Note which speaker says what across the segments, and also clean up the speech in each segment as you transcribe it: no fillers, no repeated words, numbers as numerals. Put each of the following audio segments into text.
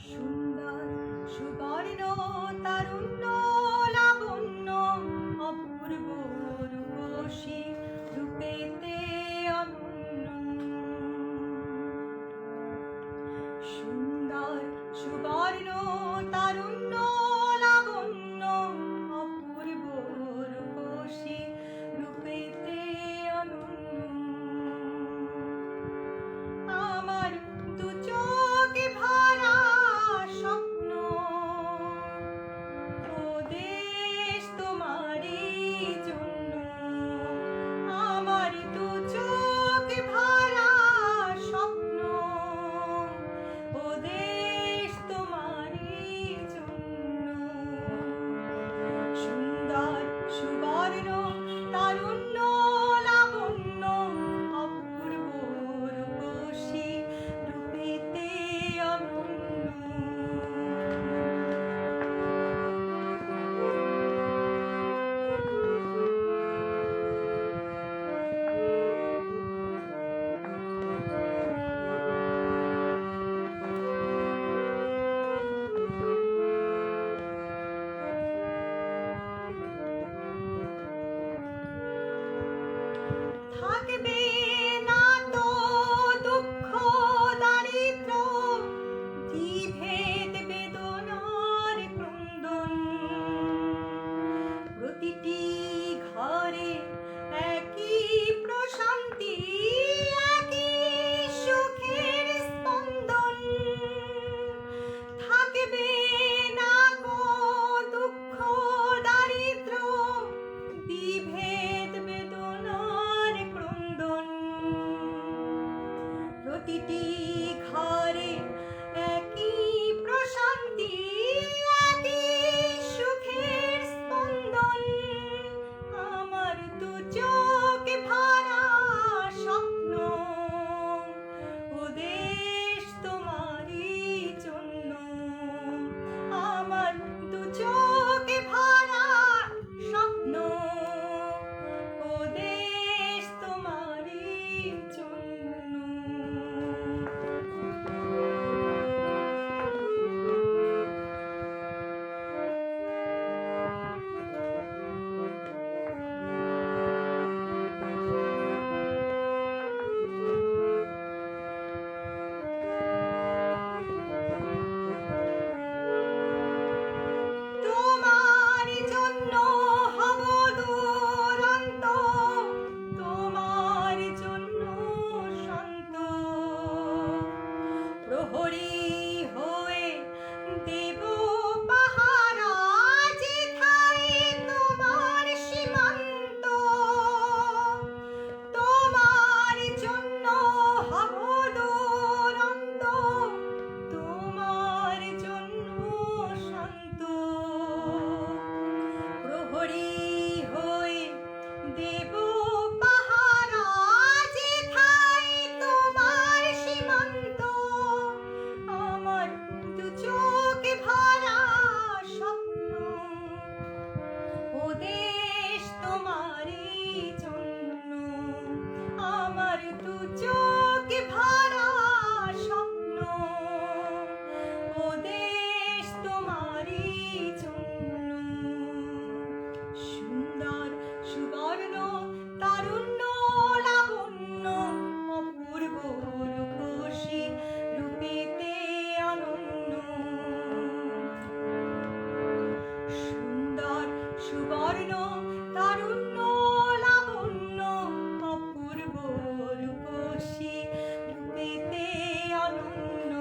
Speaker 1: সুন্দর সুবর্ণ তারুণ্য লাবণ্য অপূর্ব রূপসী রূপেতে অনন্য। সুন্দর সুবর্ণ তারুণ্য লাবণ্য অপূর্ব রূপসী রূপেতে অনন্য। আমার দু চোখে ভরা স্বপ্ন, ও দেশ তোমারই জন্য। আমার দু চোখে ভরা স্বপ্ন, ও দেশ তোমারই জন্য। সুন্দর সুবর্ণ তারুণ্য লাবণ্য অপূর্ব রূপসী রূপেতে অনন্য। থাকবে না তো দুঃখ দারিদ্র, দ্বিভেদ বেদনার ক্রন্দন। প্রতিটি ঘরে একই প্রশান্তি, একই সুখের স্পন্দন। থাকবে না গো দুঃখ দারিদ্র, বিভেদ বেদনার ক্রন্দন। প্রতিটি ঘরে একই প্রশান্তি, একই সুখের স্পন্দন। আমার দু চোখে ভরা স্বপ্ন, ও দেশ তোমারই জন্য। আমার দু চোখে ভরা স্বপ্ন, ও দেশ তোমারই জন্য। তোমার জন্য হব দুরন্ত, তোমার জন্য শান্ত। প্রহরী হয়ে দেব পাহারা, যেথায় তোমার সীমান্ত। তোমার জন্য হব দুরন্ত, তোমার জন্য শান্ত। প্রহরী হয়ে দেব পাহারা, যেথায় তোমার সীমান্ত। আমার দু চোখে ভরা স্বপ্ন, ও দেশ তোমারই জন্য। আমার দু চোখে ভরা স্বপ্ন, ও দেশ তোমারই জন্য। সুন্দর সুবর্ণ তারুণ্য লাবণ্য অপূর্ব রূপসী রূপেতে অনন্য। সুন্দর সুবর্ণ তারুণ্য লাবণ্য অপূর্ব রূপসী রূপেতে অনন্য।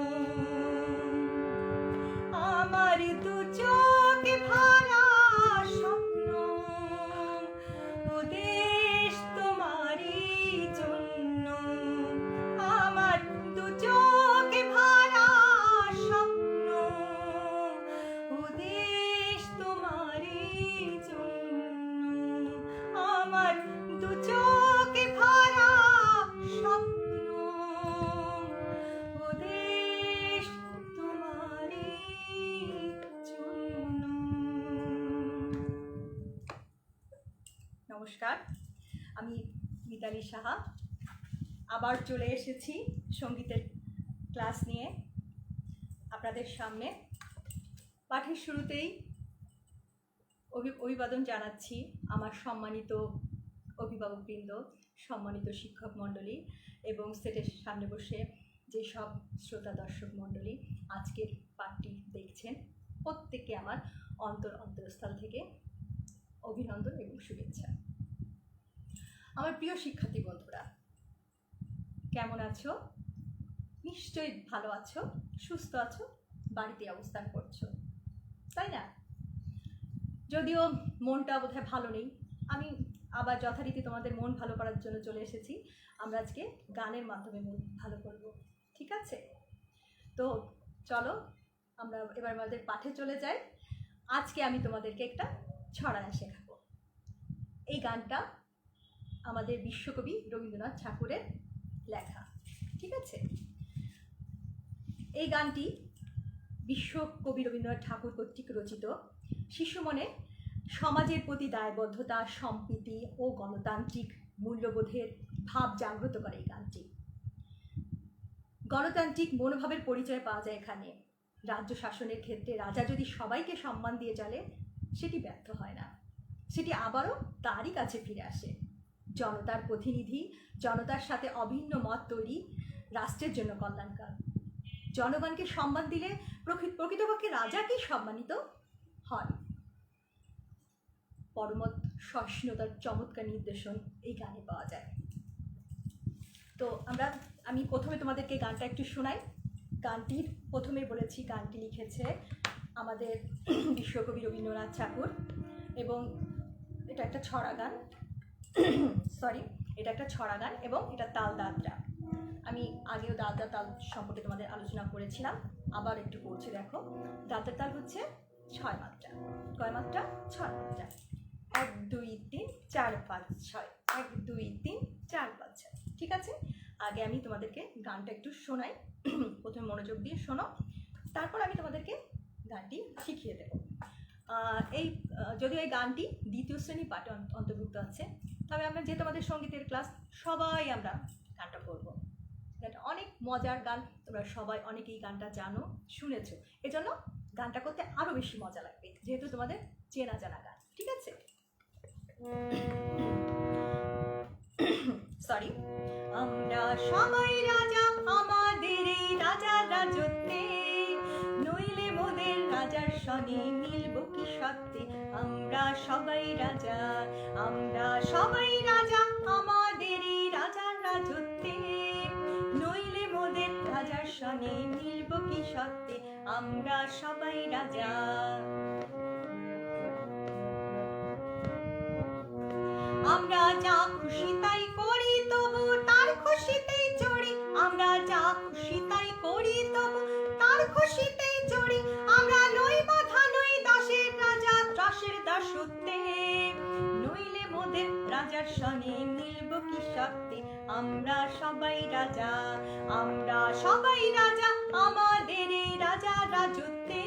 Speaker 1: আমার দু চোখে ভরা স্বপ্ন, ও দেশ তোমারই জন্য। আমার দু চোখে ভরা স্বপ্ন, ও দেশ তোমারই জন্য। আমার দু চোখে ভরা স্বপ্ন, ও দেশ তোমারই জন্য। নমস্কার, আমি মিতালি সাহা। আবার চলে এসেছি সঙ্গীতের ক্লাস নিয়ে। আপনাদের সামনে পাঠের শুরুতেই অভিবাদন জানাচ্ছি আমার সম্মানিত অভিভাবকবৃন্দ, সম্মানিত শিক্ষক মণ্ডলী এবং সেটের সামনে বসে যেসব শ্রোতা দর্শক মণ্ডলী আজকের পাঠটি দেখছেন, প্রত্যেককে আমার অন্তরস্থল থেকে অভিনন্দন এবং শুভেচ্ছা। আমার প্রিয় শিক্ষার্থী বন্ধুরা, কেমন আছো? নিশ্চয়ই ভালো আছো, সুস্থ আছো, বাড়িতে অবস্থান করছো, তাই না? যদিও মনটা বোধহয় ভালো নেই, আমি আবার যথারীতি তোমাদের মন ভালো করার জন্য চলে এসেছি। আমরা আজকে গানের মাধ্যমে মন ভালো করব, ঠিক আছে? তো চলো আমরা এবার আমাদের পাঠে চলে যাই। আজকে আমি তোমাদেরকে একটা ছড়া শেখাবো। এই গানটা আমাদের বিশ্বকবি রবীন্দ্রনাথ ঠাকুরের লেখা, ঠিক আছে? এই গানটি বিশ্বকবি রবীন্দ্রনাথ ঠাকুর কর্তৃক রচিত। শিশু মনে সমাজের প্রতি দায়বদ্ধতা, সম্প্রীতি ও গণতান্ত্রিক মূল্যবোধের ভাব জাগ্রত করে এই গানটি। গণতান্ত্রিক মনোভাবের পরিচয় পাওয়া যায় এখানে। রাজ্য শাসনের ক্ষেত্রে রাজা যদি সবাইকে সম্মান দিয়ে চলে, সেটি ব্যর্থ হয় না, সেটি আবারও তারই কাছে ফিরে আসে। জনতার প্রতিনিধি, জনতার সাথে অভিন্ন মত তৈরি রাষ্ট্রের জন্য কল্যাণকর। জনগণকে সম্মান দিলে প্রকৃতপক্ষে রাজাকেই সম্মানিত হয়। পরমত সহিষ্ণুতার চমৎকার নির্দেশন এই গানে পাওয়া যায়। তো আমি প্রথমে তোমাদেরকে গানটা একটু শোনাই। গানটির প্রথমে বলেছি গানটি লিখেছে আমাদের বিশ্বকবি রবীন্দ্রনাথ ঠাকুর এবং এটা একটা ছড়া গান, এটা একটা ছড়া গান এবং এটা তাল দাদরা। আমি আগেও দাদরা তাল সম্পর্কে তোমাদের আলোচনা করেছিলাম, আবার একটু পড়ছি দেখো। দাদরা তাল হচ্ছে 6 মাত্রা। কয় মাত্রা? 6 মাত্রা। 1 2 3 4 5 6, 1 2 3 4 5 6, ঠিক আছে? আগে আমি তোমাদেরকে গানটা একটু শোনাই, প্রথমে মনোযোগ দিয়ে শোনো, তারপর আমি তোমাদেরকে গানটি শিখিয়ে দেব। যদিও এই গানটি 2য় শ্রেণী পাঠে অন্তর্ভুক্ত আছে, তবে আমরা যেহেতু আমাদের সঙ্গীতের ক্লাস, সবাই আমরা গানটা করবো। গানটা অনেক মজার গান, তোমরা সবাই অনেকেই গানটা জানো, শুনেছো, এজন্য গানটা করতে আরও বেশি মজা লাগবে, যেহেতু তোমাদের চেনা জানা গান, ঠিক আছে? আমরা সবাই রাজা আমাদের এই রাজা রাজত্বে, নইলে মোদের রাজার সনে মিলব কি সত্যে। আমরা সবাই রাজা, আমরা সবাই রাজা আমাদের এই রাজার রাজত্বে, নইলে মোদের রাজার সনে মিলব কি সত্যে। আমরা সবাই রাজা। আমরা যা খুশি তাই করি, তবু তার খুশিতেই চড়ি। আমরা যা খুশি তাই করি, তবু তার খুশিতেই চড়ি। আমরা নই বাধা, নই দাসের রাজা, দাসের দাসত্বে, নইলে মোদের রাজার সনে মিলব কি সত্যে। আমরা সবাই রাজা, আমরা সবাই রাজা আমাদের এই রাজা রাজত্বে,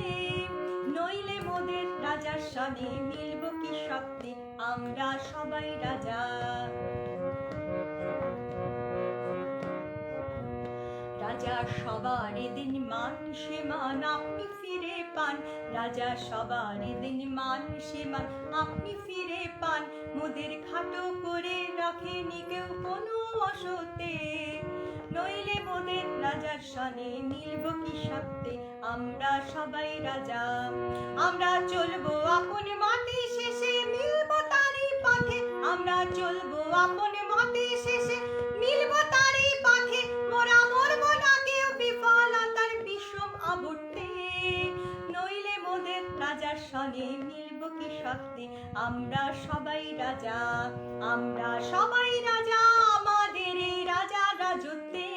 Speaker 1: নইলে মোদের রাজার সনে মিলব কি সত্যে। আমরা সবাই রাজা। রাজা সবার দিন মান সে-মান আপনি ফিরে পান। রাজা সবার দিন মান সে-মান আপনি ফিরে পান। মোদের খাটো করে রাখেনি কেউ কোনো অসতে, নইলে মোদের রাজার সনে মিলব কি সত্যে। আমরা সবাই রাজা। আমরা চলবো আপন মতে, শেষে মিলব তারই পথে। আমরা চলবো আপন মতে, শেষে মিলব তারই পথে। মোরা মরব না কেউ বিফলতার বিষম আবর্তে, নইলে মোদের রাজার সনে মিলব কি সত্যে। আমরা সবাই রাজা, আমরা সবাই রাজা আমাদের এই রাজা রাজত্বে,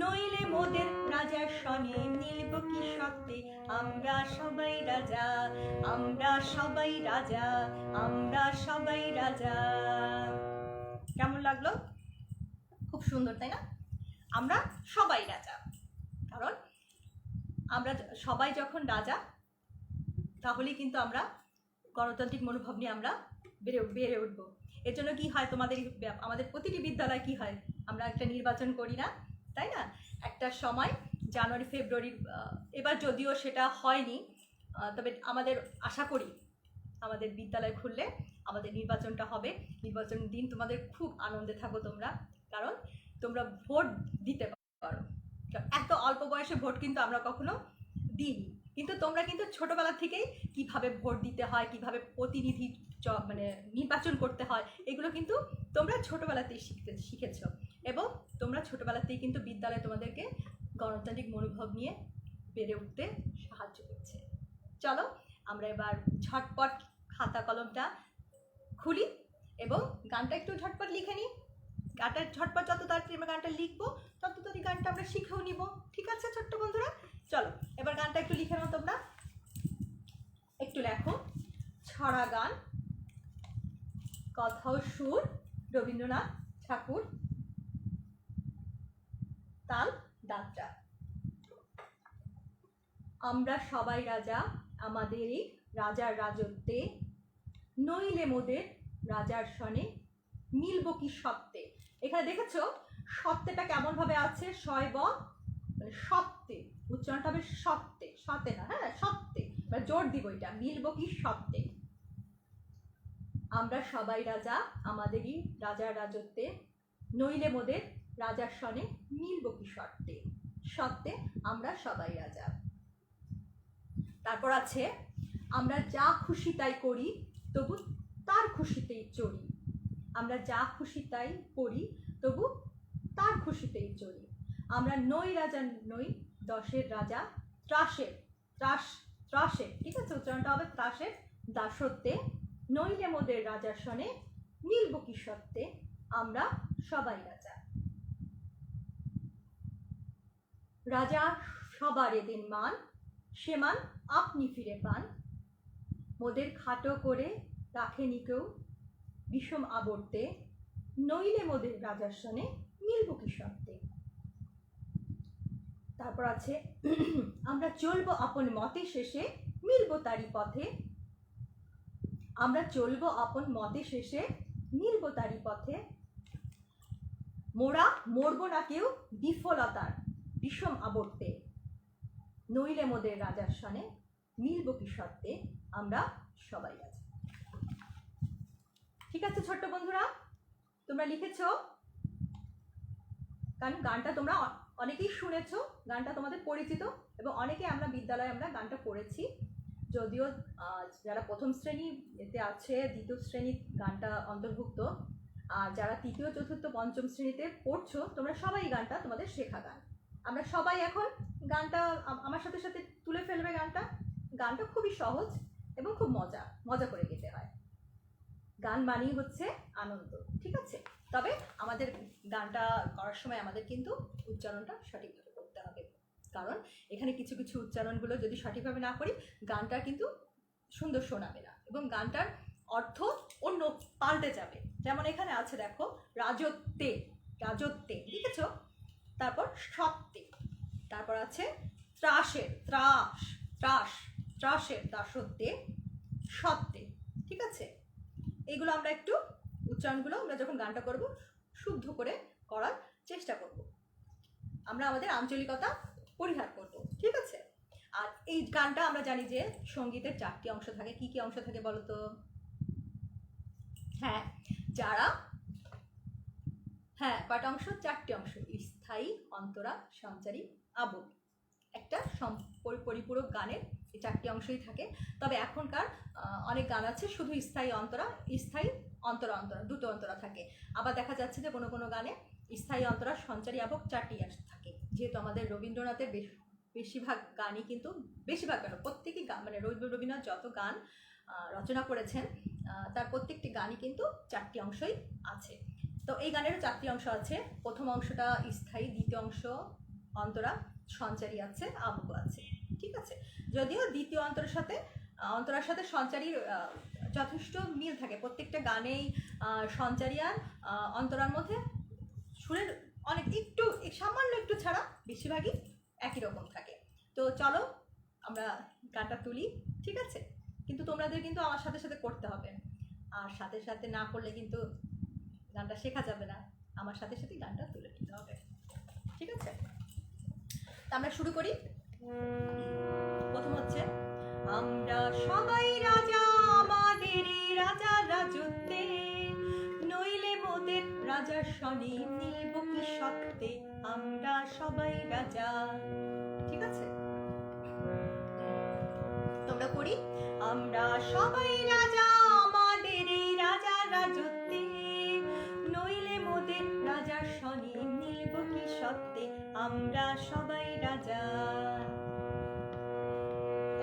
Speaker 1: নইলে মোদের রাজার সনে মিলব কি সত্যে। আমরা সবাই রাজা, আমরা সবাই রাজা, আমরা সবাই রাজা। কেমন লাগলো? খুব সুন্দর, তাই না? আমরা সবাই রাজা, কারণ আমরা সবাই যখন রাজা, তাহলেই কিন্তু আমরা গণতান্ত্রিক মনোভাব নিয়ে আমরা বেড়ে উঠবো। এর জন্য কি হয়, আমাদের প্রতিটি বিদ্যালয় কি হয়, আমরা একটা নির্বাচন করি না, তাই না? একটা সময় জানুয়ারি ফেব্রুয়ারির, এবার যদিও সেটা হয়নি, তবে আমাদের আশা করি আমাদের বিদ্যালয় খুললে আমাদের নির্বাচনটা হবে। নির্বাচনের দিন তোমাদের খুব আনন্দে থাকো তোমরা, কারণ তোমরা ভোট দিতে পারো। এত অল্প বয়সে ভোট কিন্তু আমরা কখনো দিইনি, কিন্তু তোমরা কিন্তু ছোটোবেলা থেকেই কিভাবে ভোট দিতে হয়, কিভাবে প্রতিনিধি মানে নির্বাচন করতে হয়, এগুলো কিন্তু তোমরা ছোটোবেলাতেই শিখেছ, এবং তোমরা ছোটোবেলাতেই কিন্তু বিদ্যালয়ে তোমাদেরকে গণতান্ত্রিক মনোভাব নিয়ে বেড়ে উঠতে সাহায্য করছে। চলো আমরা এবার ঝটপট খাতা কলমটা খুলি এবং গানটা একটু ঝটপট লিখে নিই। গানটা ঝটপট যত তাড়াতাড়ি আমরা গানটা লিখবো তত তাড়াতাড়ি গানটা আমরা শিখেও নিব। ঠিক আছে ছোট্ট বন্ধুরা, চলো এবার গানটা একটু লিখে নাও। তোমরা একটু লেখো, ছড়া গান, কথা ও সুর রবীন্দ্রনাথ ঠাকুর, তাল যাত্রা। আমরা সবাই রাজা আমাদেরই রাজার রাজত্বে, নইলে মোদের রাজার সনে মিলব কি সত্ত্বে। এখানে দেখেছো সত্ত্বেটা কেমন ভাবে আছে, শয় ব মানে সত্ত্বে, উচ্চারণটা হবে সত্ত্বে, সতে না, হ্যাঁ সত্ত্বে, জোর দিব এটা, মিলব কি সত্ত্বে। আমরা সবাই রাজা আমাদেরই রাজার রাজত্বে, নইলে মোদের রাজার সনে মিলব কি সত্ত্বে। সত্ত্বে আমরা সবাই রাজা। তারপর আছে, আমরা যা খুশি তাই করি তবু তার খুশিতেই চলি। আমরা যা খুশি তাই করি তবু তার খুশিতেই চলি। আমরা নই রাজা নই দশের রাজা, ত্রাসের ত্রাসের, ঠিক আছে উচ্চারণটা হবে ত্রাসের দাসত্বে, নইলে মোদের রাজার সনে মিলব কি সত্ত্বে। আমরা সবাই রাজা। রাজা সবার এদিন মান, সে মান আপনি ফিরে পান। মোদের খাটো করে রাখেনি কেউ বিষম আবর্তে, নইলে মোদের রাজার সনে মিলব কি সত্ত্বে। তারপর আছে, আমরা চলবো আপন মতে শেষে মিলব তারি পথে। আমরা চলবো আপন মতে শেষে মিলব তারি পথে। মোরা মরব না কেউ বিফলতার বিষম আবর্তে, নইলে মোদের রাজার সনে মিলব কি সত্ত্বে। আমরা সবাই রাজা। ঠিক আছে ছোট্ট বন্ধুরা, তোমরা লিখেছো, কারণ গানটা তোমরা অনেকেই শুনেছো, গানটা তোমাদের পরিচিত, এবং অনেকে আমরা বিদ্যালয়ে আমরা গানটা পড়েছি। যদিও যারা প্রথম শ্রেণী এতে আছে, দ্বিতীয় শ্রেণীর গানটা অন্তর্ভুক্ত, আর যারা তৃতীয় চতুর্থ পঞ্চম শ্রেণীতে পড়ছো তোমরা সবাই গানটা তোমাদের শেখা গান। আমরা সবাই এখন গানটা আমার সাথে সাথে তুলে ফেলবে। গানটা খুবই সহজ এবং খুব মজা করে গেতে হয়। গান মানেই হচ্ছে আনন্দ, ঠিক আছে। তবে আমাদের গানটা করার সময় আমাদের কিন্তু উচ্চারণটা সঠিকভাবে করতে হবে, কারণ এখানে কিছু কিছু উচ্চারণগুলো যদি সঠিকভাবে না করি গানটা কিন্তু সুন্দর শোনাবে না, এবং গানটার অর্থ অন্য পাল্টে যাবে। যেমন এখানে আছে দেখো, রাজত্বে, রাজত্বে লিখেছ, তারপর সত্ত্বে, তারপর আছে ত্রাসের, ত্রাসের দাসত্বে, সত্ত্বে, ঠিক আছে। এইগুলো আমরা একটু উচ্চারণগুলো আমরা যখন গানটা করব শুদ্ধ করে করার চেষ্টা করব, আমরা আমাদের আঞ্চলিকতা পরিহার করব, ঠিক আছে। আর এই গানটা আমরা জানি যে সঙ্গীতের 4টি অংশ থাকে। কি কি অংশ থাকে বলো তো? হ্যাঁ, কয়টা অংশ? 4টি অংশ, স্থায়ী, অন্তরা, সঞ্চারী, আবহ। একটা পরিপূরক গানের এই 4টি অংশই থাকে। তবে এখনকার অনেক গান আছে শুধু স্থায়ী অন্তরা, অন্তরা দুটো অন্তরা থাকে। আবার দেখা যাচ্ছে যে কোনো কোনো গানে স্থায়ী অন্তরা, সঞ্চারী, আবহ 4টি থাকে। যেহেতু আমাদের রবীন্দ্রনাথের বেশিরভাগ গানই কিন্তু, বেশিরভাগ গান প্রত্যেকই গান মানে রবীন্দ্রনাথ যত গান রচনা করেছেন তার প্রত্যেকটি গানই কিন্তু 4টি অংশই আছে। তো এই গানেরও 4টি অংশ আছে। প্রথম অংশটা স্থায়ী, দ্বিতীয় অংশ অন্তরা, সঞ্চারী আছে, আবহ আছে, ঠিক আছে। যদিও দ্বিতীয় অন্তরার সাথে সঞ্চারীর যথেষ্ট মিল থাকে, প্রত্যেকটা গানেই সঞ্চারী আর অন্তরার মধ্যে সুরের অনেক একটু সামান্য একটু ছাড়া বেশিরভাগই একই রকম থাকে। তো চলো আমরা গানটা তুলি, ঠিক আছে। কিন্তু তোমাদের কিন্তু আমার সাথে সাথে করতে হবে, আর সাথে সাথে না করলে কিন্তু গানটা শেখা যাবে না। আমার সাথে সাথে গানটা তুলে নিতে হবে, ঠিক আছে। আমরা শুরু করি। প্রথম হচ্ছে, আমরা সবাই রাজা আমাদের এই রাজা রাজত্বে, নইলে মোদের রাজার সনে নিব কি সত্ত্বে, আমরা সবাই রাজা। ঠিক আছে, তোমরা করি। আমরা সবাই রাজা আমাদের এই রাজা রাজত্বে, নইলে মোদের রাজার সনে নিব কি সত্ত্বে, আমরা সবাই রাজা।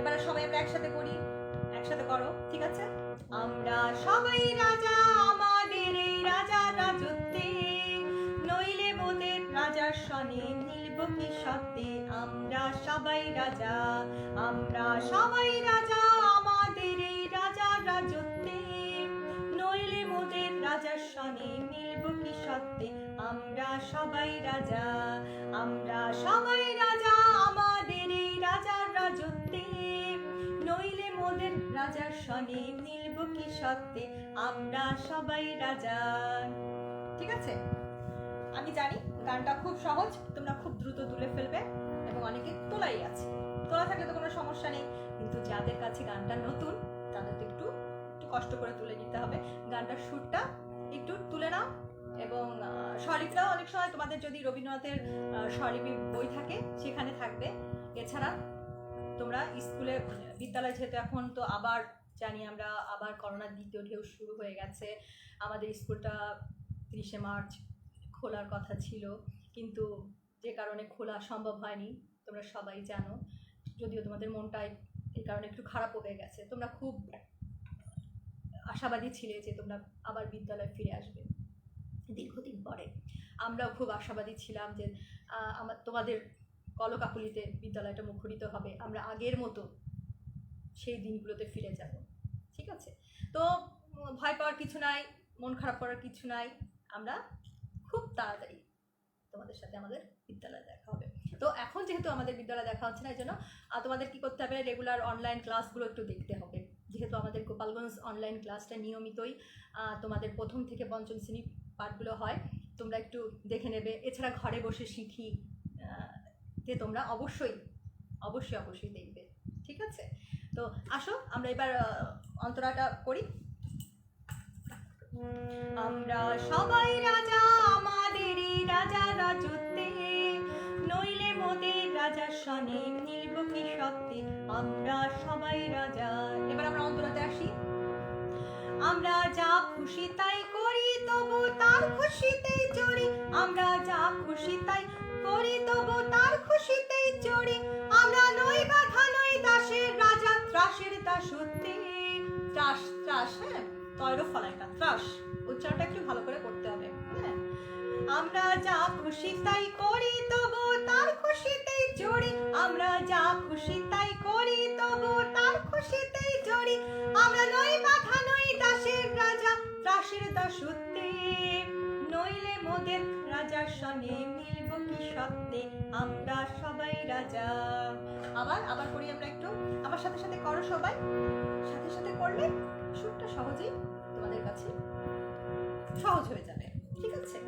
Speaker 1: এবার সবাই আমরা একসাথে করি, একসাথে করো। ঠিক আছে, আমরা সবাই রাজা আমাদের এই রাজা রাজত্বে, নইলে মোদের রাজার সনে নিব কি সত্ত্বে, আমরা সবাই রাজা। আমরা সবাই রাজা আমাদের এই রাজা রাজত্বে, নইলে মোদের রাজার সনে মিলব কি সত্ত্বে, আমরা সবাই রাজা। আমরা সবাই রাজা আমাদের এই রাজা রাজত্বে, নইলে মোদের রাজার সনে মিলব কি সত্ত্বে, আমরা সবাই রাজা। ঠিক আছে, আমি জানি গানটা খুব সহজ, তোমরা খুব দ্রুত তুলে ফেলবে এবং অনেকে তোলাই আছে, তোলা থাকলে তো কোনো সমস্যা নেই, কিন্তু যাদের কাছে গানটা নতুন তাদের তো একটু কষ্ট করে তুলে নিতে হবে। গানটার সুরটা একটু তুলে নাও এবং স্বরলিপিটাও অনেক সময় তোমাদের যদি রবীন্দ্রনাথের স্বরলিপি বই থাকে সেখানে থাকবে। এছাড়া তোমরা স্কুলে বিদ্যালয় যেহেতু এখন তো আবার জানি আমরা আবার করোনার দ্বিতীয় ঢেউ শুরু হয়ে গেছে, আমাদের স্কুলটা 30শে মার্চ খোলার কথা ছিল, কিন্তু যে কারণে খোলা সম্ভব হয়নি তোমরা সবাই জানো। যদিও তোমাদের মনটাই এই কারণে একটু খারাপও হয়ে গেছে, তোমরা খুব আশাবাদী ছিলে যে তোমরা আবার বিদ্যালয়ে ফিরে আসবে দীর্ঘদিন পরে। আমরাও খুব আশাবাদী ছিলাম যে তোমাদের কলকাকলিতে বিদ্যালয়টা মুখরিত হবে, আমরা আগের মতো সেই দিনগুলোতে ফিরে যাব। ঠিক আছে, তো ভয় পাওয়ার কিছু নাই, মন খারাপ করার কিছু নাই, আমরা খুব তাড়াতাড়ি তোমাদের সাথে আমাদের বিদ্যালয়ে দেখা হবে। তো এখন যেহেতু আমাদের বিদ্যালয়ে দেখা হচ্ছে না, এই জন্য তোমাদের কি করতে হবে, রেগুলার অনলাইন ক্লাসগুলো একটু দেখতে হবে। যেহেতু আমাদের গোপালগঞ্জ অনলাইন ক্লাসটা নিয়মিতই তোমাদের প্রথম থেকে পঞ্চম শ্রেণী পাঠগুলো হয়, তোমরা একটু দেখে নেবে। এছাড়া ঘরে বসে শিখি যে তোমরা অবশ্যই অবশ্যই অবশ্যই দেখবে। ঠিক আছে, তো আসো আমরা এবার অন্তরাটা করি। আমরা সবাই রাজা আমাদের এই রাজা রাজত্বে, নইলে মোদের রাজার সনে নিলব কি সত্ত্বে, আমরা সবাই রাজা। এবার আমরা অন্তরাতে আসি। আমরা যা খুশি তাই করি তবু তার খুশিতেই চড়ি, আমরা যা খুশি তাই করি তবু তার খুশিতেই চড়ি, আমরা নই বাধা নই দাসের রাজা ত্রাসের দাসত্বে। ত্রাস ত্রাস, হ্যাঁ তৈর ফলাইটা ত্রাস, উচ্চারণটা একটু ভালো করে করতে হবে। হ্যাঁ, আমরা যা খুশি তাই করি তবু তার খুশিতেই চড়ি, আমরা যা খুশি তাই করি তবু তার খুশিতেই চড়ি, আমরা নই বাধা নই দাসের রাজা ত্রাসের দাসত্বে, নইলে মোদের রাজার সনে মিলব কি সত্ত্বে, আমরা সবাই রাজা। আবার আবার করি আমরা একটু, আমার সাথে সাথে করো সবাই, সাথে সাথে করলে সুরটা সহজেই তোমাদের কাছে সহজ হয়ে যাবে। ঠিক আছে,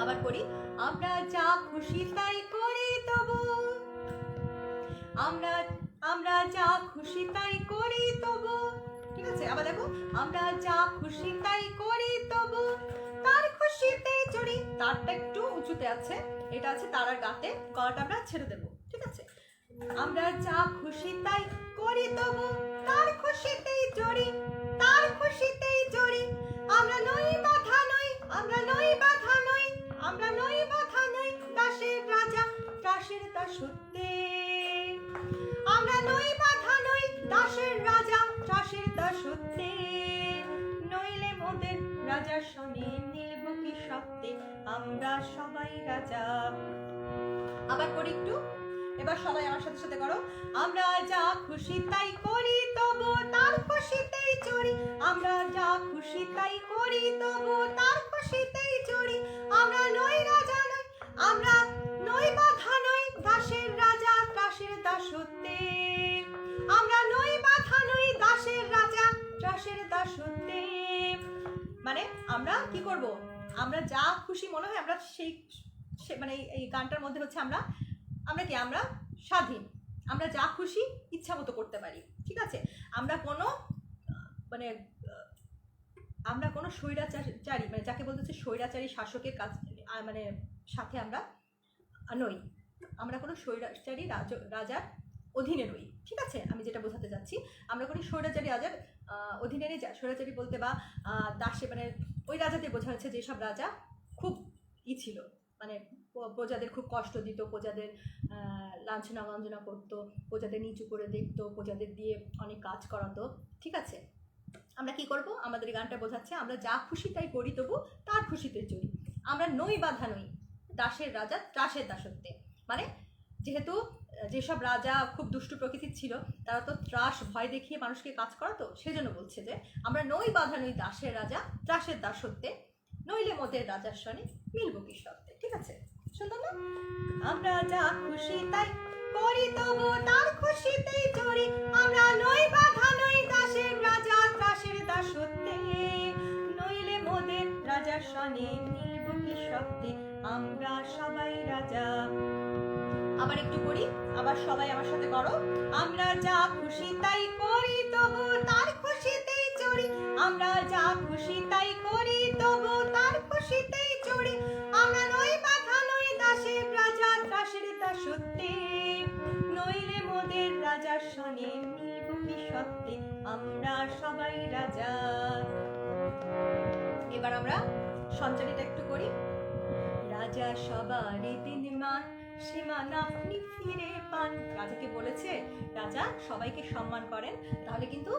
Speaker 1: আবার করি। আমরা যা খুশি তাই করি তবু, আমরা যা খুশি তাই করি তবু। ঠিক আছে, আবার দেখো, আমরা যা খুশি তাই করি তবু তার খুশিতেই চড়ি। তারটা একটু উঁচুতে আছে, এটা আছে তারার গাতে, গলাটা আমরা ছেড়ে দেবো। ঠিক আছে, আমরা যা খুশি তাই করি তবু তার খুশিতেই চড়ি, তার খুশিতেই চড়ি, আমরা নই বাধা নই, আমরা নই বাধা নই, আমরা নই বাধা নই দাসের রাজা ত্রাসের দাসত্বে, আমরা নই বাধা নই দাসের রাজা ত্রাসের দাসত্বে, নইলে মোদের রাজার সনে নিলব কি সত্ত্বে, আমরা সবাই রাজা। আবার করি একটু, এবার সবাই আমার সাথে সাথে করো। আমরা যা খুশি তাই করি তবু তার খুশিতেই চড়ি, আমরা যা খুশি তাই করি তবু তার খুশিতেই চড়ি, আমরা নই রাজা নই, আমরা নই বাধা নই দাসের রাজা ত্রাসের দাসত্বে, আমরা নই বাধা নই দাসের রাজা ত্রাসের দাসত্বে। মানে আমরা কি করব, আমরা যা খুশি মনে হয় আমরা সেই মানে এই গানটার মধ্যে হচ্ছে আমরা কি, আমরা স্বাধীন, আমরা যা খুশি ইচ্ছা মতো করতে পারি, ঠিক আছে। আমরা কোনো মানে আমরা কোনো স্বৈরাচারী, মানে যাকে বলতে হচ্ছে স্বৈরাচারী শাসকের কাছ মানে সাথে আমরা নই, আমরা কোনো স্বৈরাচারী রাজার অধীনে নই, ঠিক আছে। আমি যেটা বোঝাতে যাচ্ছি, আমরা কোনো স্বৈরাচারী রাজার অধীনে নেই। স্বৈরাচারী বলতে বা দাসে, মানে ওই রাজাদের বোঝা হচ্ছে যেসব রাজা খুব ছিল, মানে প্রজাদের খুব কষ্ট দিত, প্রজাদের লাঞ্ছনা গঞ্জনা করতো, প্রজাদের নিচু করে দেখতো, প্রজাদের দিয়ে অনেক কাজ করাতো, ঠিক আছে। আমরা কি করব, আমাদের গানটা বোঝাচ্ছে আমরা যা খুশি তাই করি, তবু তার খুশিতে চলি, আমরা নই বাধা নই, দাসের রাজা ত্রাসের দাসত্বে। মানে যেহেতু যেসব রাজা খুব দুষ্টু প্রকৃতির ছিল, তারা তো ত্রাস ভয় দেখিয়ে মানুষকে কাজ করাতো, সেজন্য বলছে যে আমরা নই বাধা নই, দাসের রাজা ত্রাসের দাসত্বে, নইলে মোদের রাজার সনে মিলব কি সত্ত্বে, ঠিক আছে। সুন্দর না? আমরা যা খুশি তাই করি, তবু তার খুশিতেই চড়ি, আমরা নই বাধা নই, দাসের রাজা ত্রাসের দাসত্বে, নইলে মোদের রাজার সনে মিলব কি সত্ত্বে, আমরা সবাই রাজা। আবার একটু করি, আবার সবাই আমার সাথে করো। আমরা যা খুশি তাই করি, তবু তার খুশিতেই চড়ি, আমরা যা খুশি তাই করি, তবু তার খুশিতেই চড়ি, আমরা নই বাধা নই, দাসের রাজা ত্রাসের দাসত্বে, নইলে মোদের রাজার সনে মিলব কি সত্ত্বে, আমরা সবাই রাজা। এবার আমরা সঞ্চারিটা একটু করি। রাজা সবারই দিন মান, সীমান আপনি ফিরে পান। রাজাকে বলেছে রাজা সবাইকে সম্মান করেন, তাহলে কিন্তু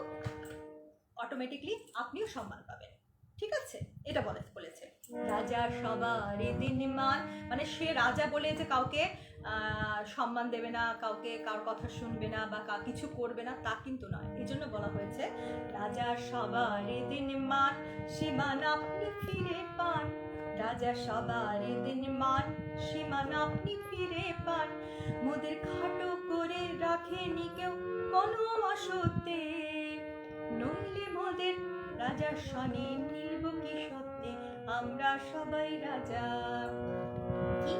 Speaker 1: অটোমেটিকলি আপনিও সম্মান পাবেন, ঠিক আছে। এটা বলেছে রাজা সবারই দিন মান, মানে সে রাজা বলে যে কাউকে সম্মান দেবে না, কাউকে কার কথা শুনবে না বা কিছু করবে না, তা কিন্তু নয়। এই জন্য বলা হয়েছে রাজা সবারই দিন মান, সীমান আপনি ফিরে পান, রাজা সবারই দিন মান, সীমান আপনি ফিরে পান, মোদের খাটো করে রাখেনি কেউ কোনো অসত্যে, নইলে মোদের রাজার সনে মিলব কি সত্ত্বে, আমরা সবাই রাজা। কি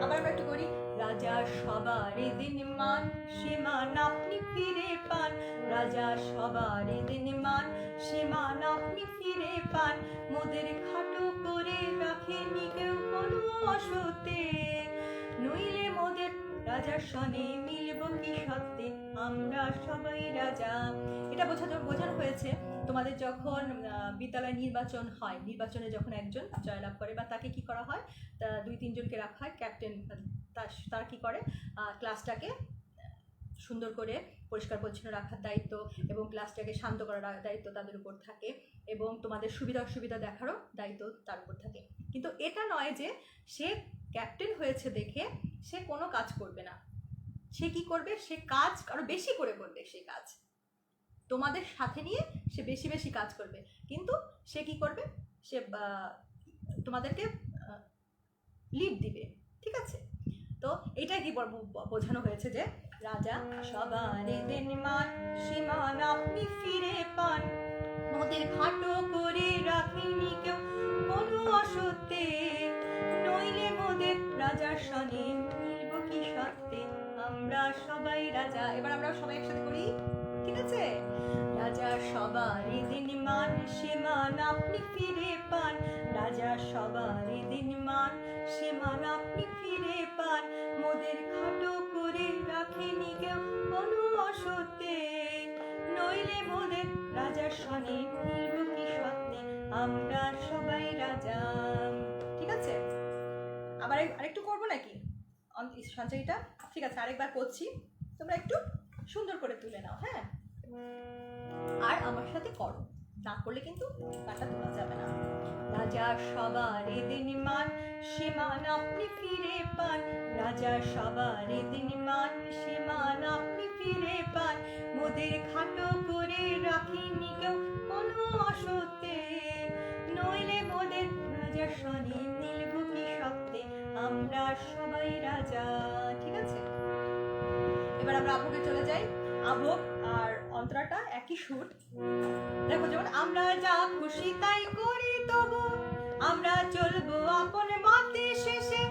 Speaker 1: আবার আমরা একটু করি। রাজা সবারই দিন মান, সীমান আপনি ফিরে পান, রাজা সবারই দিন মান, সীমান আপনি ফিরে পান, মোদের খাটো করে রাখেনি কেউ কোনো অসত্যে, নইলে মোদের রাজার সনে মিলব কি সত্ত্বে, আমরা সবাই রাজা। এটা বোঝানো হয়েছে তোমাদের যখন বিদ্যালয় নির্বাচন হয়, নির্বাচনে যখন একজন জয়লাভ করে বা তাকে কি করা হয়, তা 2-3 জনকে রাখা হয় ক্যাপ্টেন, তারা কি করে ক্লাসটাকে সুন্দর করে পরিষ্কার পরিচ্ছন্ন রাখার দায়িত্ব এবং ক্লাসটাকে শান্ত করার দায়িত্ব তাদের উপর থাকে, এবং তোমাদের সুবিধা অসুবিধা দেখারও দায়িত্ব তার উপর থাকে। কিন্তু এটা নয় যে সে ক্যাপ্টেন হয়েছে দেখে সে কোনো কাজ করবে না, সে কি করবে, সে কাজ আরো বেশি করে করবে, সে কাজ তোমাদের সাথে নিয়ে সে বেশি বেশি কাজ করবে, কিন্তু সে কি করবে, সে তোমাদেরকে লিড দিবে, ঠিক আছে। তো এটাই কি বোঝানো হয়েছে যে রাজা সবারই দিন মান, সীমান আপনি ফিরে পান, মোদের খাটো করে রাখেনি কেউ কোনো অসত্যে, নইলে মোদের রাজার সনে মিলব কি সত্ত্বে, আমরা সবাই রাজা। এবার আমরা সবাই একসাথে করি, ঠিক আছে। রাজা সবারই দিন মান, সীমান আপনি ফিরে পান, রাজা সবারই দিন মান, সীমান আপনি ফিরে পান, মোদের খাটো করে রাখেনি কেউ কোনো অসত্যে, নইলে মোদের রাজার সনে মিলব কি সত্ত্বে, আমরা সবাই রাজা, ঠিক আছে। আবার আরেকটু করবো নাকি সঞ্চয়টা, ঠিক আছে। আরেকবার করছি, তোমরা একটু সুন্দর করে তুলে নাও, হ্যাঁ, আর আমার সাথে করো, না করলে কিন্তু গানটা তোলা যাবে না। রাজা সবারই দিন মান, সীমান আপনি ফিরে পান, রাজা সবারই দিন মান, সীমান আপনি ফিরে পান, মোদের খাটো করে রাখেনি কেউ কোনো অসত্যে, নইলে মোদের রাজার সনে মিলব কি সত্ত্বে, আমরা সবাই রাজা, ঠিক আছে। এবার আমরা আভোগে চলে যাই। আভোগ আর অন্তরাটা একই সুর। দেখো, যেমন আমরা যা খুশি তাই করি, তবু আমরা চলবো আপন মতে, শেষে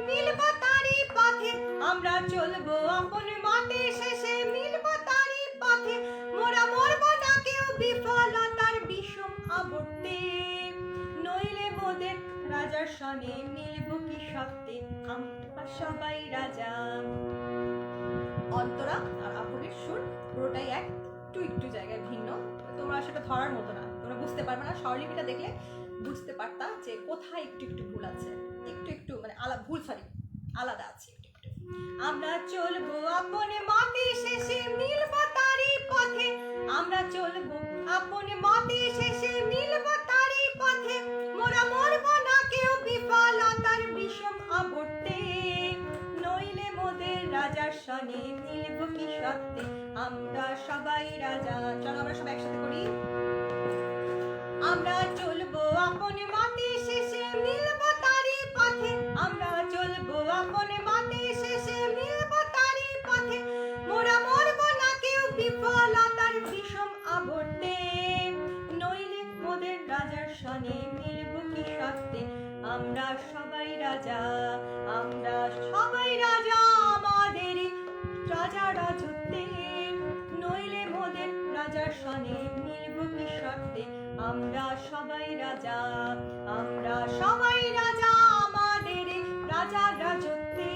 Speaker 1: মিলব তারই পথে, আমরা চলবো আপন মাটি শেষে মিলবো তারই পথে মোরা মরবো না কেউ বিফলতার বিষম আবর্তে নইলে মোদের রাজার সনে মিলবো কি সত্যে আমরা সবাই রাজা। অন্তরা আর আপনের সুর পুরোটাই একটু একটু জায়গায় ভিন্ন, তোমরা সেটা ধরার মতো না, তোমরা বুঝতে পারবে না। স্বরলিপিটা দেখলে বুঝতে পারতা যে কোথায় একটু একটু ভুল আছে, একটু একটু মানে আলাদা আছে একটু একটু। আমরা চলবো আপন মাটি শেষে মিলবো তারই পথে আমরা চলবো আপন মাটি শেষে মিলবো তারই পথে মোরা মরবো না কেউ বিফলতার বিষম আবর্তে নইলে মোদের রাজার সনে মিলবো কি সত্যে আমরা সবাই রাজা। চলো আমরা সবাই একসাথে করি। আমরা চলবো আপন মাটি শেষে মিলবো তারই পথে আমরা চলবো আপন মাটি শেষে মিলবো তারই পথে মোরা মরবো না কেউ বিফলতার বিষম আবর্তে নইলে মোদের রাজার সনে মিলবো কি সত্যে আমরা সবাই রাজা। আমরা সবাই রাজা আমাদের রাজা রাজত্বে নইলে মোদের রাজার সনে মিলবো কি সত্যে আমরা সবাই রাজা। আমরা সবাই রাজা আমাদের রাজা রাজত্বে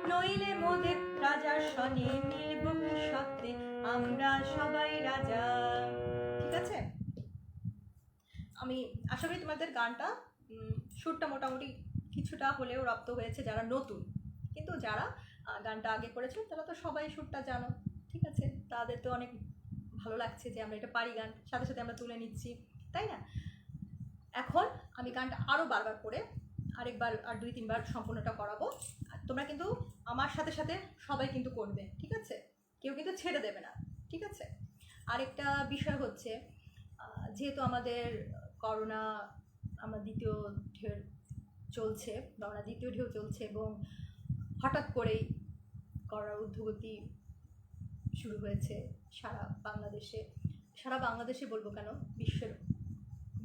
Speaker 1: নইলে মোদের রাজার সনে মিলবো কি সত্যে আমরা সবাই রাজা। ঠিক আছে, আমি আশা করি তোমাদের গানটা সুরটা মোটামুটি কিছুটা হলেও রপ্ত হয়েছে যারা নতুন, কিন্তু যারা গানটা আগে করেছে তারা তো সবাই সুরটা জানো। ঠিক আছে, তাদের তো অনেক ভালো লাগছে যে আমরা এটা পারি গান, সাথে সাথে আমরা তুলে নিচ্ছি, তাই না? এখন আমি গানটা আরও বারবার করে আরেকবার আর 2-3 বার সম্পূর্ণটা করাবো। তোমরা কিন্তু আমার সাথে সাথে সবাই কিন্তু করবে, ঠিক আছে? কেউ কিন্তু ছেড়ে দেবে না, ঠিক আছে? আরেকটা বিষয় হচ্ছে, যেহেতু আমাদের করোনা আমার দ্বিতীয় ঢেউ চলছে এবং হঠাৎ করেই করোনার ঊর্ধ্বগতি শুরু হয়েছে সারা বাংলাদেশে বলবো কেন, বিশ্বের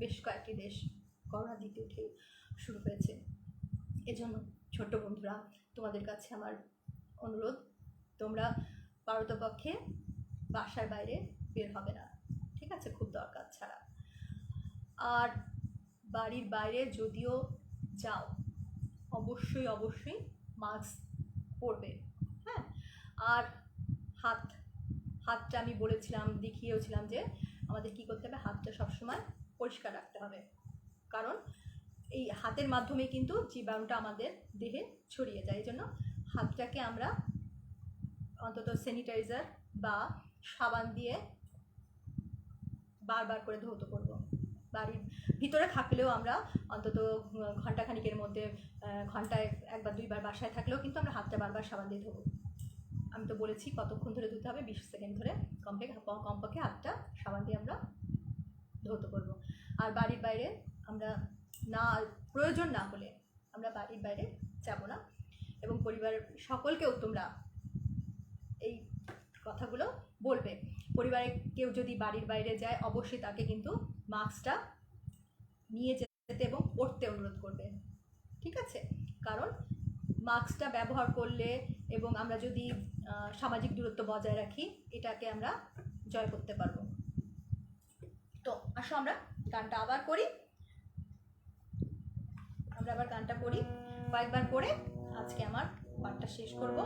Speaker 1: বেশ কয়েকটি দেশ করোনা দ্বিতীয় ঢেউ শুরু হয়েছে। এজন্য ছোট্ট বন্ধুরা, তোমাদের কাছে আমার অনুরোধ, তোমরা পারতপক্ষে বাসার বাইরে বের হবে না, ঠিক আছে? খুব দরকার ছাড়া। আর বাড়ির বাইরে যদিও যাও অবশ্যই মাস্ক পরবে, হ্যাঁ? আর হাতটা আমি দেখিয়েওছিলাম যে আমাদের কি করতে হবে, হাতটা সবসময় পরিষ্কার রাখতে হবে, কারণ এই হাতের মাধ্যমে কিন্তু জীবাণুটা আমাদের দেহে ছড়িয়ে যায়। এই জন্য হাতটাকে আমরা অন্তত স্যানিটাইজার বা সাবান দিয়ে বারবার করে ধৌত করব। বাড়ির ভিতরে থাকলেও আমরা অন্তত ঘন্টাখানিকের মধ্যে, ঘন্টায় 1 বা 2 বার বাসায় থাকলেও কিন্তু আমরা হাতটা বারবার সাবান দিয়ে ধোবো। আমি তো বলেছি কতক্ষণ ধরে ধুতে হবে, 20 সেকেন্ড ধরে কমপক্ষে হাতটা সাবান দিয়ে আমরা ধৌত করব। আর বাড়ির বাইরে আমরা প্রয়োজন না হলে আমরা বাড়ির বাইরে যাব না। এবং পরিবারের সকলকেও তোমরা এই কথাগুলো বলবে। পরিবারে কেউ যদি বাড়ির বাইরে যায় অবশ্যই তাকে কিন্তু মাস্কটা নিয়ে যেতে এবং পরতে অনুরোধ করবে, ঠিক আছে? কারণ মাস্কটা ব্যবহার করলে এবং আমরা যদি সামাজিক দূরত্ব বজায় রাখি, এটাকে আমরা জয় করতে পারবো। তো আসো আমরা গানটা আবার করি, কয়েকবার করে আজকে আমার পাঠটা শেষ করব,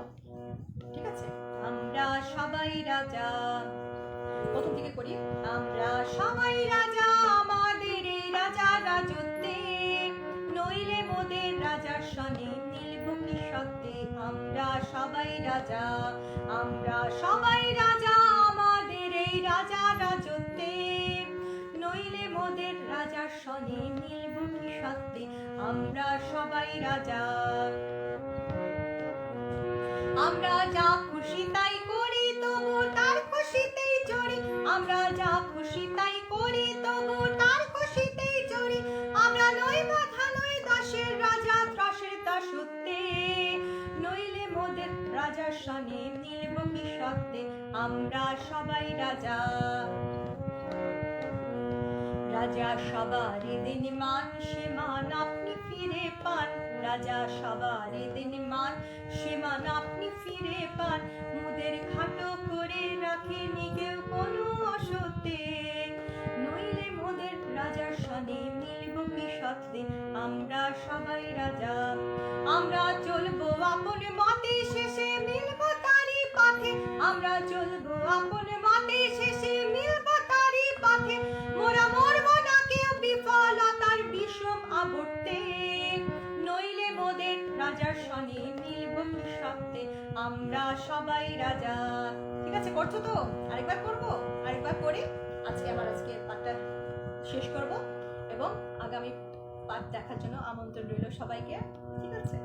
Speaker 1: ঠিক আছে? আমরা সবাই রাজা, প্রথম থেকে করি। আমরা সবাই রাজা আমাদের রাজা রাজত্বে নইলে মোদের রাজার সনে মিলবো কি সত্যে আমরা সবাই রাজা। আমরা সবাই রাজা আমাদের এই রাজা রাজত্বে নইলে মোদের রাজার সনে মিলবো কি সত্যে আমরা সবাই রাজা। আমরা যা খুশি তাই করি তবু তার খুশিতেই চড়ি, আমরা যা খুশি তাই করি তবু তার খুশিতেই চড়ি, আমরা নই বাধা নই দাসের রাজা ত্রাসের দাসত্বে নইলে মোদের রাজার সনে মিলবো কি সত্যে আমরা সবাই রাজা। রাজা সবার দিন মান সে মান আপনি ফিরে পান, রাজা সবার দিন মান সে মান আপনি ফিরে পান মোদের খাটো করে রাখেনি কেউ কোনো অসতে নইলে মোদের রাজার সনে মিলব কি সত্যে আমরা সবাই রাজা আমরা চলবো আপন মতে শেষে মিলব তারই পথে আমরা চলবো আপন মতে শেষে মিলব তারই পথে মোরা মরব না কেউ বিফলতার বিষম আবর্তে নইলে মোদের রাজার সনে মিলব কি সত্যে আমরা সবাই রাজা। ঠিক আছে, করছো তো? আরেকবার করবো, আরেকবার করে আজকে পাঠটা শেষ করব এবং আগামী পাঠ দেখার জন্য আমন্ত্রণ রইল সবাইকে। ঠিক আছে,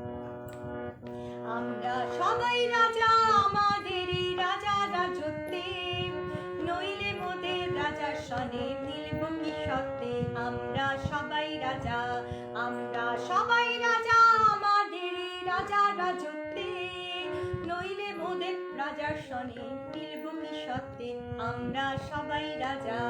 Speaker 1: আমরা সবাই রাজা আমাদেরই রাজা রাজত্বে নইলে মোদের রাজার সনে মিলব কি সত্যে আমরা সবাই রাজা আমরা সবাই রাজা আমাদেরই রাজা রাজত্বে নইলে মোদের রাজার সনে মিলব কি সত্যে আমরা সবাই রাজা।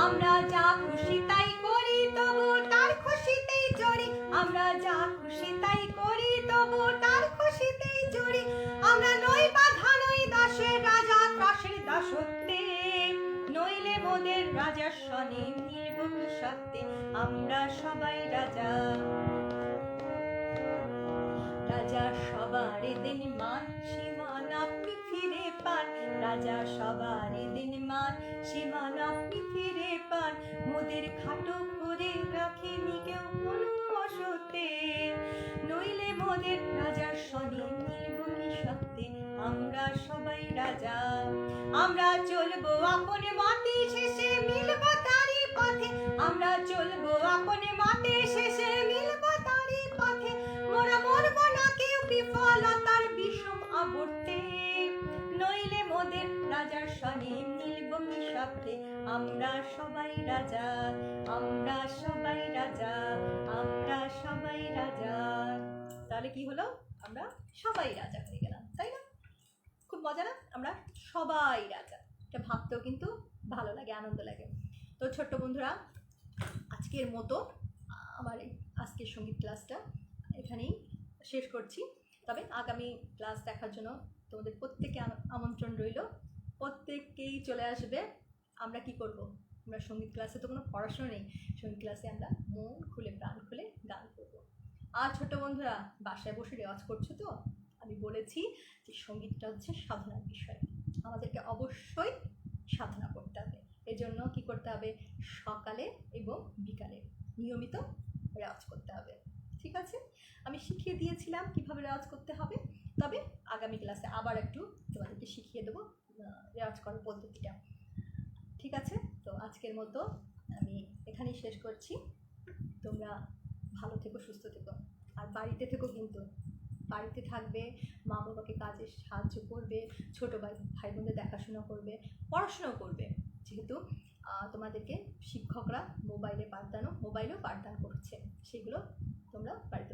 Speaker 1: আমরা যা খুশি তাই করি তবু তার খুশিতেই জড়ি আমরা যা খুশি তাই করি তবু তার খুশিতেই জড়ি আমরা নই বাধা নই দাসের রাজা ত্রাসের দাসত্বে নইলে মোদের রাজার সনে মিলব কি সত্যে আমরা সবাই রাজা। রাজা সবার দিন মান সীমান আপনি ফিরে পান রাজা সবার দিন মান সীমান আপনি ফিরে পান মোদের খাটো করে রাখেনি কেউ কোনো অসতে নইলে মোদের রাজার সনে মিলব কি সত্যে আমরা সবাই রাজা আমরা চলবো আপন মতে শেষে মিলব তারই পথে আমরা চলবো আপন মতে শেষে মিলব তারই পথে মোরা মরব না কেউ বিফলতার বিষম আবর্তে নইলে মোদের রাজার সনে মিলব কি সত্যে আমরা সবাই রাজা আমরা সবাই রাজা আমরা সবাই রাজা। তাহলে কি হলো? আমরা সবাই রাজা হয়ে গেলাম, তাই না? খুব মজা না? আমরা সবাই রাজা, এটা ভাবতেও কিন্তু ভালো লাগে, আনন্দ লাগে। তো ছোট্ট বন্ধুরা, আজকের মতো আমার আজকের সঙ্গীত ক্লাসটা এখানেই শেষ করছি। তবে আগামী ক্লাস দেখার জন্য তোমাদের প্রত্যেকে আমন্ত্রণ রইল, প্রত্যেককেই চলে আসবে। আমরা কি করব? আমরা সঙ্গীত ক্লাসে তো কোনো পড়াশোনা নেই, সঙ্গীত ক্লাসে আমরা মন খুলে প্রাণ খুলে গান করব। আর ছোট বন্ধুরা, বাসায় বসে রেওয়াজ করছো তো? আমি বলেছি যে সঙ্গীতটা হচ্ছে সাধনার বিষয়, আমাদেরকে অবশ্যই সাধনা করতে হবে। এজন্য কি করতে হবে? সকালে এবং বিকালে নিয়মিত রেওয়াজ করতে হবে। ঠিক আছে, আমি শিখিয়ে দিয়েছিলাম কিভাবে রেওয়াজ করতে হবে, তবে আগামী ক্লাসে আবার একটু তোমাদেরকে শিখিয়ে দেবো রেওয়াজ করার পদ্ধতিটা। ঠিক আছে, তো আজকের মতো আমি এখানেই শেষ করছি। তোমরা ভালো থেকো, সুস্থ থেকো, আর বাড়িতে থেকো, কিন্তু বাড়িতে থাকবে, মা বাবাকে কাজে সাহায্য করবে, ছোটো ভাই বোনদের দেখাশোনা করবে, পড়াশোনাও করবে। যেহেতু তোমাদেরকে শিক্ষকরা মোবাইলেও পাঠদান করছে, সেগুলো তোমরা বাড়িতে